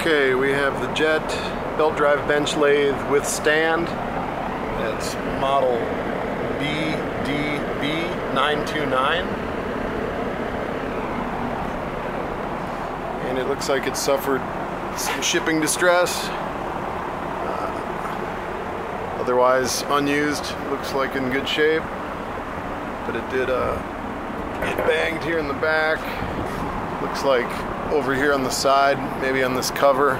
Okay, we have the Jet belt drive bench lathe with stand. It's model BDB929. And it looks like it suffered some shipping distress. Otherwise unused, looks like in good shape. But it did get banged here in the back. Looks like over here on the side, maybe on this cover,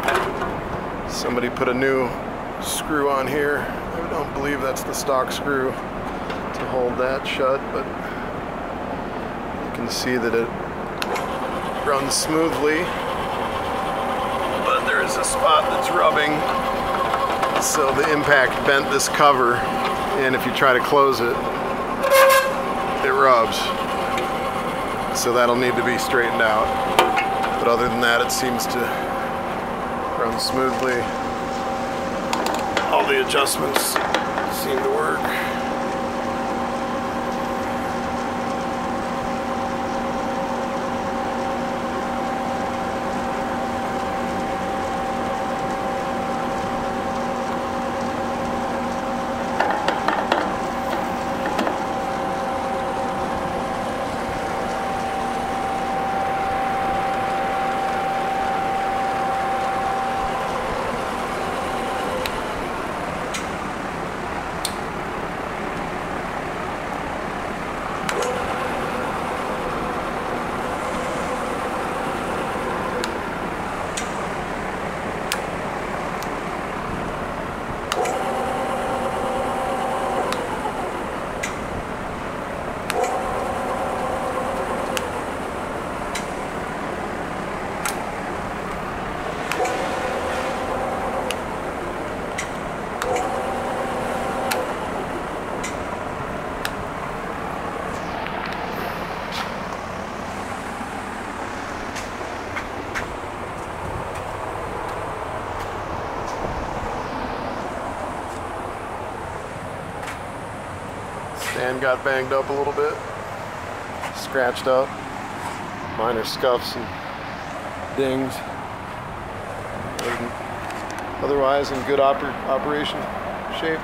somebody put a new screw on here. I don't believe that's the stock screw to hold that shut, but you can see that it runs smoothly. But there is a spot that's rubbing, so the impact bent this cover, and if you try to close it, it rubs. So that'll need to be straightened out. But other than that, it seems to run smoothly. All the adjustments seem to work. Stand got banged up a little bit, scratched up, minor scuffs and dings. Otherwise in good operation shape.